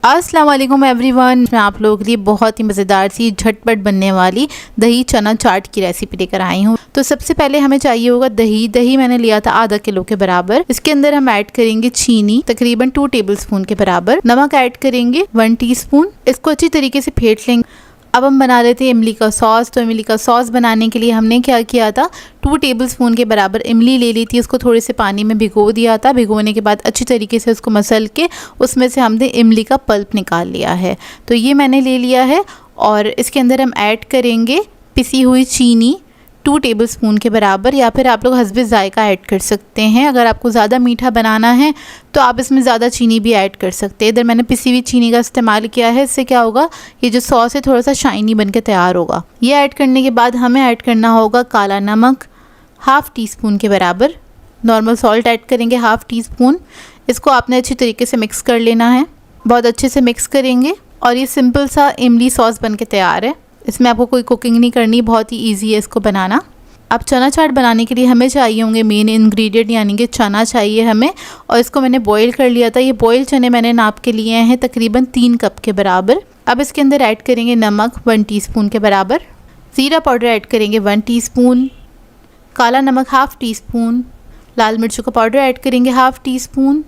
अस्सलाम वालेकुम एवरीवन, मैं आप लोगों के लिए बहुत ही मज़ेदार सी झटपट बनने वाली दही चना चाट की रेसिपी लेकर आई हूँ। तो सबसे पहले हमें चाहिए होगा दही मैंने लिया था आधा किलो के बराबर। इसके अंदर हम ऐड करेंगे चीनी तकरीबन 2 टेबलस्पून के बराबर, नमक ऐड करेंगे 1 टीस्पून। इसको अच्छी तरीके से फेंट लेंगे। अब हम बना लेते हैं इमली का सॉस। तो इमली का सॉस बनाने के लिए हमने क्या किया था, 2 टेबलस्पून के बराबर इमली ले ली थी। उसको थोड़े से पानी में भिगो दिया था। भिगोने के बाद अच्छी तरीके से उसको मसल के उसमें से हमने इमली का पल्प निकाल लिया है। तो ये मैंने ले लिया है और इसके अंदर हम ऐड करेंगे पिसी हुई चीनी 2 टेबलस्पून के बराबर, या फिर आप लोग हस्बे ज़ायका ऐड कर सकते हैं। अगर आपको ज़्यादा मीठा बनाना है तो आप इसमें ज़्यादा चीनी भी ऐड कर सकते हैं। इधर मैंने पिसी हुई चीनी का इस्तेमाल किया है। इससे क्या होगा, ये जो सॉस है थोड़ा सा शाइनी बन के तैयार होगा। ये ऐड करने के बाद हमें ऐड करना होगा काला नमक 1/2 टीस्पून के बराबर। नॉर्मल सॉल्ट ऐड करेंगे 1/2 टीस्पून। इसको आपने अच्छी तरीके से मिक्स कर लेना है। बहुत अच्छे से मिक्स करेंगे और ये सिंपल सा इमली सॉस बन के तैयार है। इसमें आपको कोई कुकिंग नहीं करनी, बहुत ही इजी है इसको बनाना। अब चना चाट बनाने के लिए हमें चाहिए होंगे मेन इंग्रेडिएंट, यानी कि चना चाहिए हमें। और इसको मैंने बॉईल कर लिया था। ये बॉईल चने मैंने नाप के लिए हैं तकरीबन 3 कप के बराबर। अब इसके अंदर ऐड करेंगे नमक 1 टीस्पून के बराबर, ज़ीरा पाउडर ऐड करेंगे 1 टीस्पून, काला नमक 1/2 टीस्पून, लाल मिर्चों का पाउडर ऐड करेंगे 1/2 टीस्पून,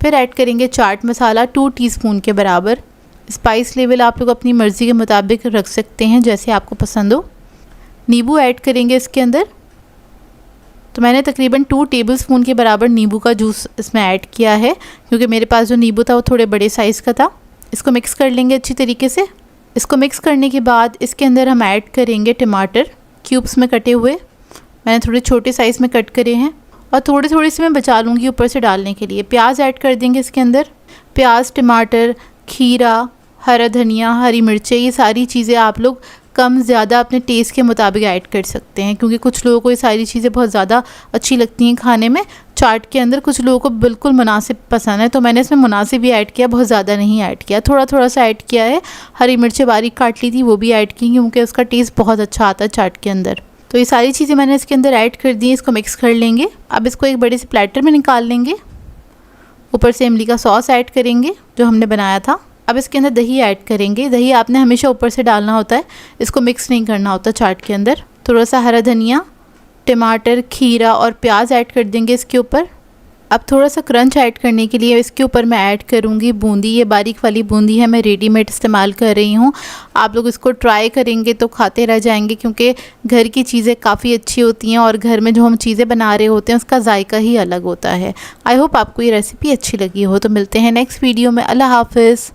फिर ऐड करेंगे चाट मसाला 2 टीस्पून के बराबर। स्पाइस लेवल आप लोग अपनी मर्ज़ी के मुताबिक रख सकते हैं, जैसे आपको पसंद हो। नींबू ऐड करेंगे इसके अंदर। तो मैंने तकरीबन 2 टेबलस्पून के बराबर नींबू का जूस इसमें ऐड किया है, क्योंकि मेरे पास जो नींबू था वो थोड़े बड़े साइज़ का था। इसको मिक्स कर लेंगे अच्छी तरीके से। इसको मिक्स करने के बाद इसके अंदर हम ऐड करेंगे टमाटर क्यूब्स में कटे हुए। मैंने थोड़े छोटे साइज़ में कट करे हैं और थोड़े थोड़े से मैं बचा लूँगी ऊपर से डालने के लिए। प्याज ऐड कर देंगे इसके अंदर। प्याज, टमाटर, खीरा, हरा धनिया, हरी मिर्चें, ये सारी चीज़ें आप लोग कम ज़्यादा अपने टेस्ट के मुताबिक ऐड कर सकते हैं, क्योंकि कुछ लोगों को ये सारी चीज़ें बहुत ज़्यादा अच्छी लगती हैं खाने में चाट के अंदर। कुछ लोगों को बिल्कुल मुनासिब पसंद है, तो मैंने इसमें मुनासिब भी ऐड किया, बहुत ज़्यादा नहीं ऐड किया, थोड़ा थोड़ा सा ऐड किया है। हरी मिर्चें बारीक काट ली थी, वो भी ऐड की, क्योंकि उसका टेस्ट बहुत अच्छा आता है चाट के अंदर। तो ये सारी चीज़ें मैंने इसके अंदर ऐड कर दी। इसको मिक्स कर लेंगे। अब इसको एक बड़े से प्लेटर में निकाल लेंगे। ऊपर से इमली का सॉस ऐड करेंगे जो हमने बनाया था। अब इसके अंदर दही ऐड करेंगे। दही आपने हमेशा ऊपर से डालना होता है, इसको मिक्स नहीं करना होता चाट के अंदर। थोड़ा सा हरा धनिया, टमाटर, खीरा और प्याज ऐड कर देंगे इसके ऊपर। अब थोड़ा सा क्रंच ऐड करने के लिए इसके ऊपर मैं ऐड करूँगी बूंदी। ये बारीक वाली बूंदी है, मैं रेडीमेड इस्तेमाल कर रही हूँ। आप लोग इसको ट्राई करेंगे तो खाते रह जाएंगे, क्योंकि घर की चीज़ें काफ़ी अच्छी होती हैं और घर में जो हम चीज़ें बना रहे होते हैं उसका जायका ही अलग होता है। आई होप आपको ये रेसिपी अच्छी लगी हो। तो मिलते हैं नेक्स्ट वीडियो में। अल्लाह हाफिज़।